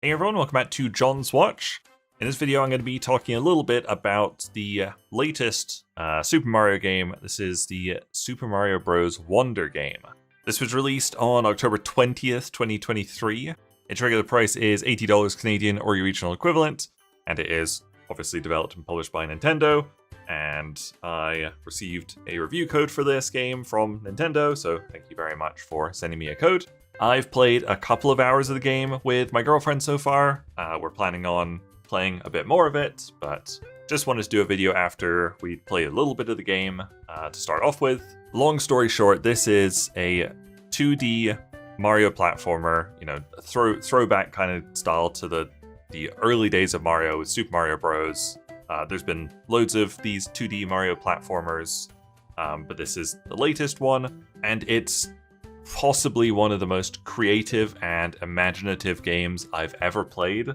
Hey everyone, welcome back to John's Watch. In this video I'm going to be talking a little bit about the latest Super Mario game. This is the Super Mario Bros. Wonder game. This was released on October 20th, 2023. Its regular price is $80 Canadian or your regional equivalent, and it is obviously developed and published by Nintendo. And I received a review code for this game from Nintendo, so thank you very much for sending me a code. I've played a couple of hours of the game with my girlfriend so far. We're planning on playing a bit more of it, but just wanted to do a video after we played a little bit of the game to start off with. Long story short, this is a 2D Mario platformer, you know, throwback kind of style to the early days of Mario with Super Mario Bros. There's been loads of these 2D Mario platformers, but this is the latest one, and it's possibly one of the most creative and imaginative games I've ever played.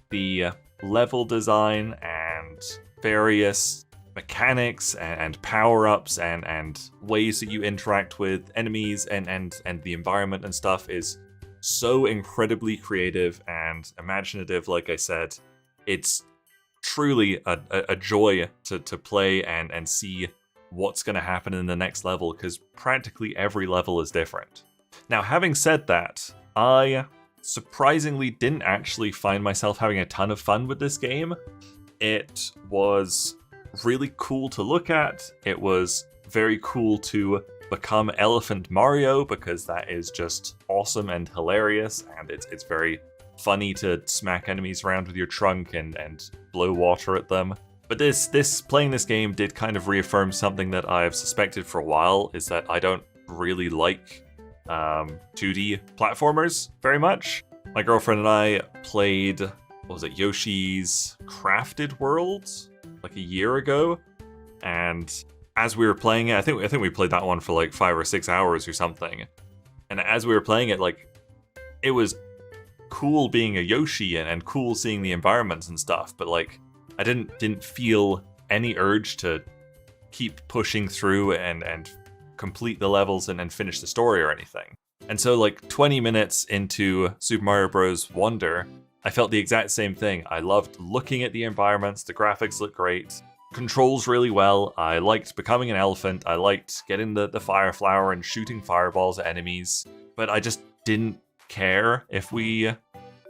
The level design and various mechanics and power-ups and ways that you interact with enemies and the environment and stuff is so incredibly creative and imaginative. Like I said, it's truly a joy to play and see what's going to happen in the next level, because practically every level is different. Now, having said that, I surprisingly didn't actually find myself having a ton of fun with this game. It was really cool to look at. It was very cool to become Elephant Mario, because that is just awesome and hilarious, and it's very funny to smack enemies around with your trunk and blow water at them. But playing this game did kind of reaffirm something that I've suspected for a while, is that I don't really like 2D platformers very much. My girlfriend and I played, what was it, Yoshi's Crafted World like a year ago, and as we were playing it, I think we played that one for like 5 or 6 hours or something. And as we were playing it, like, it was cool being a Yoshi and cool seeing the environments and stuff, but like, I didn't feel any urge to keep pushing through and complete the levels and finish the story or anything. And so like 20 minutes into Super Mario Bros. Wonder, I felt the exact same thing. I loved looking at the environments, the graphics look great, controls really well, I liked becoming an elephant, I liked getting the fire flower and shooting fireballs at enemies, but I just didn't care if we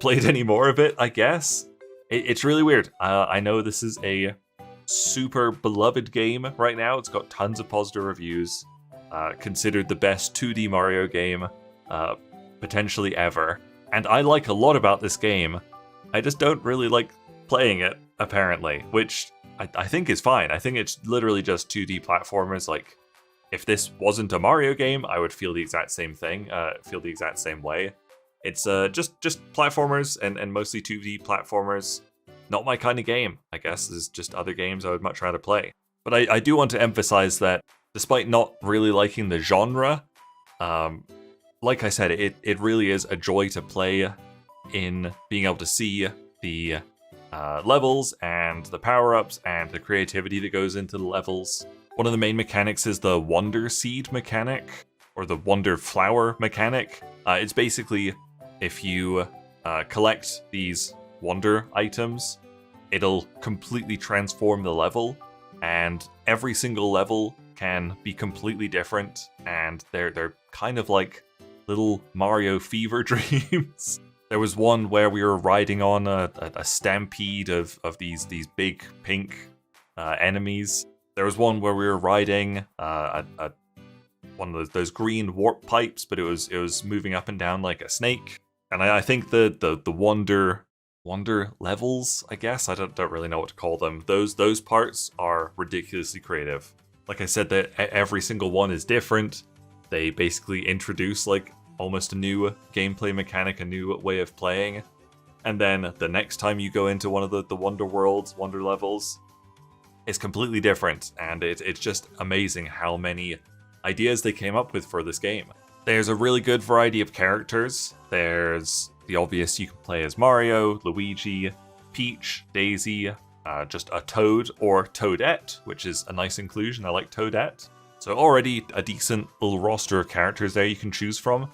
played any more of it, I guess. It's really weird. I know this is a super beloved game right now. It's got tons of positive reviews. Considered the best 2D Mario game potentially ever. And I like a lot about this game. I just don't really like playing it, apparently, which I think is fine. I think it's literally just 2D platformers. Like, if this wasn't a Mario game, I would feel the exact same thing, feel the exact same way. It's just platformers and mostly 2D platformers. Not my kind of game, I guess. There's just other games I would much rather play. But I do want to emphasize that despite not really liking the genre, like I said, it really is a joy to play in being able to see the levels and the power-ups and the creativity that goes into the levels. One of the main mechanics is the Wonder Seed mechanic, or the Wonder Flower mechanic. It's basically, if you collect these Wonder items, it'll completely transform the level, and every single level can be completely different, and they're kind of like little Mario fever dreams. There was one where we were riding on a stampede of these big pink enemies. There was one where we were riding one of those green warp pipes, but it was moving up and down like a snake. And I think the Wonder levels, I guess, I don't really know what to call them. Those parts are ridiculously creative. Like I said, that every single one is different. They basically introduce like almost a new gameplay mechanic, a new way of playing. And then the next time you go into one of the Wonder Worlds, Wonder levels, it's completely different. And it's just amazing how many ideas they came up with for this game. There's a really good variety of characters. There's the obvious, you can play as Mario, Luigi, Peach, Daisy, just a Toad or Toadette, which is a nice inclusion. I like Toadette. So already a decent little roster of characters there you can choose from.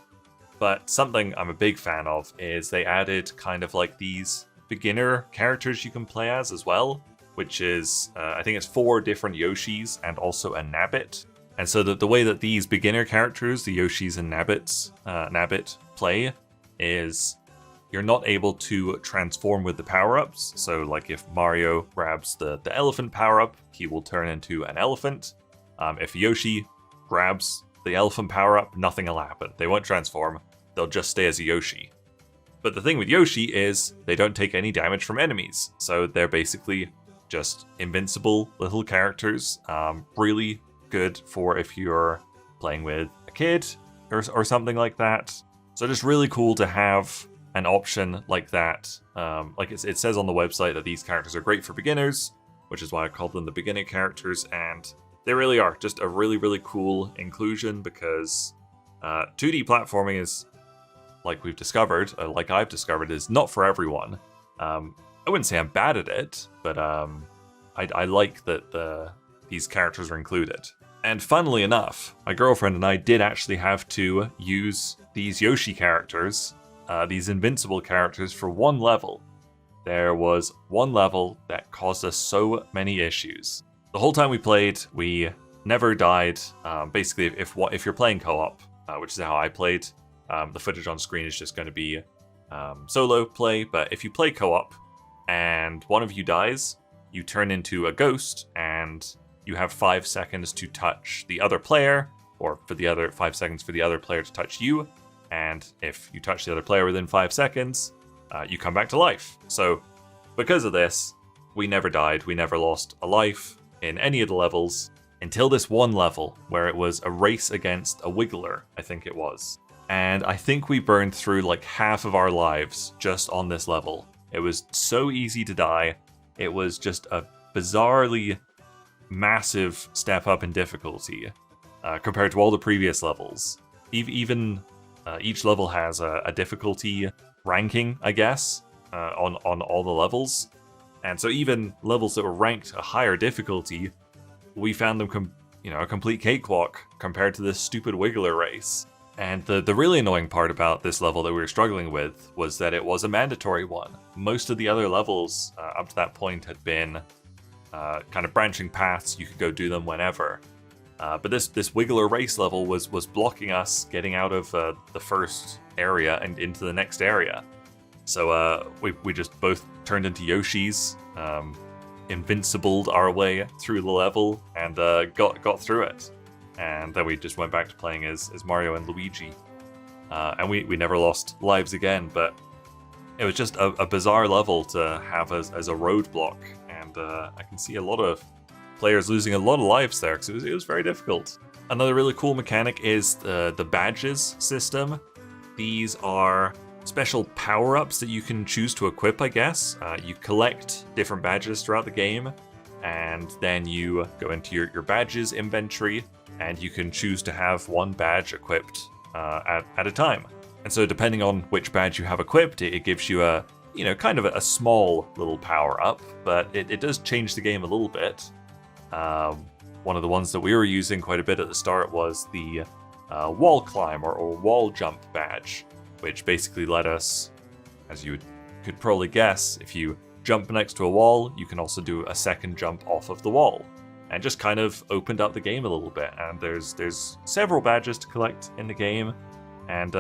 But something I'm a big fan of is they added kind of like these beginner characters you can play as well, which is, I think it's 4 different Yoshis and also a Nabbit. And so the way that these beginner characters, the Yoshis and Nabbit, play is you're not able to transform with the power-ups. So like if Mario grabs the elephant power-up, he will turn into an elephant. If Yoshi grabs the elephant power-up, nothing will happen. They won't transform. They'll just stay as a Yoshi. But the thing with Yoshi is they don't take any damage from enemies. So they're basically just invincible little characters. Really good for if you're playing with a kid or something like that. So just really cool to have an option like that. Like it says on the website that these characters are great for beginners, which is why I called them the beginner characters, and they really are just a really, really cool inclusion because 2D platforming is, like we've discovered, like I've discovered, is not for everyone. I wouldn't say I'm bad at it, but I like that these characters are included. And funnily enough, my girlfriend and I did actually have to use these Yoshi characters, these invincible characters, for one level. There was one level that caused us so many issues. The whole time we played, we never died. Basically, if you're playing co-op, which is how I played, the footage on screen is just going to be solo play. But if you play co-op and one of you dies, you turn into a ghost and you have 5 seconds to touch the other player, or for the other 5 seconds for the other player to touch you. And if you touch the other player within 5 seconds, you come back to life. So because of this, we never died. We never lost a life in any of the levels until this one level where it was a race against a Wiggler, I think it was. And I think we burned through like half of our lives just on this level. It was so easy to die. It was just a bizarrely massive step up in difficulty compared to all the previous levels. Even each level has a difficulty ranking, I guess, on all the levels. And so even levels that were ranked a higher difficulty, we found them a complete cakewalk compared to this stupid Wiggler race. And the really annoying part about this level that we were struggling with was that it was a mandatory one. Most of the other levels up to that point had been kind of branching paths. You could go do them whenever. But this Wiggler race level was blocking us getting out of the first area and into the next area. So we just both turned into Yoshis, invincibled our way through the level, and got through it. And then we just went back to playing as Mario and Luigi. And we never lost lives again, but it was just a bizarre level to have as a roadblock. And I can see a lot of players losing a lot of lives there, because it was very difficult. Another really cool mechanic is the badges system. These are special power-ups that you can choose to equip, I guess. You collect different badges throughout the game, and then you go into your badges inventory, and you can choose to have one badge equipped at a time. And so depending on which badge you have equipped, it gives you a kind of a small little power-up, but it does change the game a little bit. One of the ones that we were using quite a bit at the start was the wall climb or wall jump badge, which basically let us, as you could probably guess, if you jump next to a wall, you can also do a second jump off of the wall. And just kind of opened up the game a little bit. And there's several badges to collect in the game, and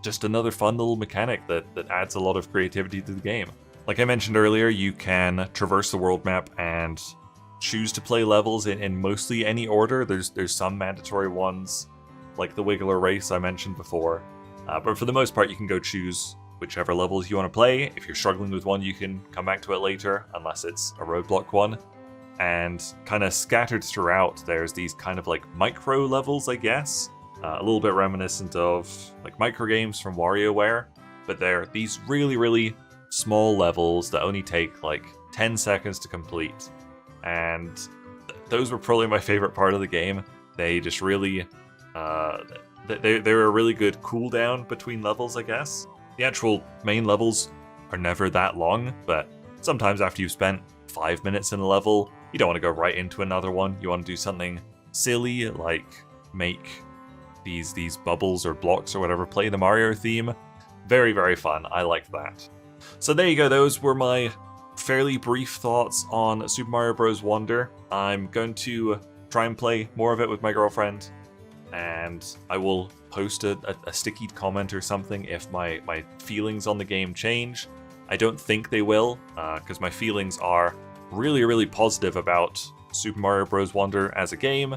just another fun little mechanic that adds a lot of creativity to the game. Like I mentioned earlier, you can traverse the world map and choose to play levels in mostly any order. There's some mandatory ones, like the Wiggler race I mentioned before. But for the most part, you can go choose whichever levels you want to play. If you're struggling with one, you can come back to it later, unless it's a roadblock one. And kind of scattered throughout, there's these kind of like micro levels, I guess. A little bit reminiscent of like micro games from WarioWare. But they're these really, really small levels that only take like 10 seconds to complete. And those were probably my favorite part of the game. They just really... They're a really good cooldown between levels, I guess. The actual main levels are never that long, but sometimes after you've spent 5 minutes in a level, you don't want to go right into another one. You want to do something silly, like make these bubbles or blocks or whatever play the Mario theme. Very, very fun. I like that. So there you go. Those were my fairly brief thoughts on Super Mario Bros. Wonder. I'm going to try and play more of it with my girlfriend, and I will post a sticky comment or something if my feelings on the game change. I don't think they will, because my feelings are really, really positive about Super Mario Bros. Wonder as a game,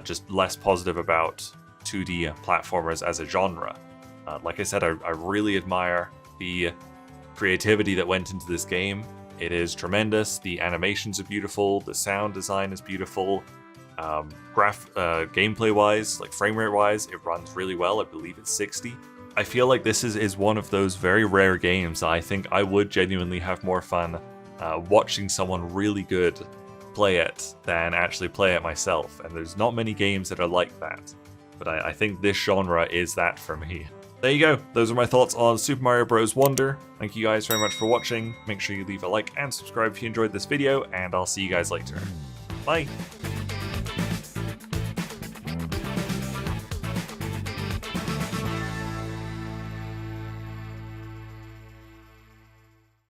just less positive about 2D platformers as a genre. Like I said, I really admire the creativity that went into this game. It is tremendous. The animations are beautiful. The sound design is beautiful. Gameplay-wise, like frame rate-wise, it runs really well. I believe it's 60. I feel like this is one of those very rare games that I think I would genuinely have more fun watching someone really good play it than actually play it myself. And there's not many games that are like that. But I think this genre is that for me. There you go. Those are my thoughts on Super Mario Bros. Wonder. Thank you guys very much for watching. Make sure you leave a like and subscribe if you enjoyed this video, and I'll see you guys later. Bye!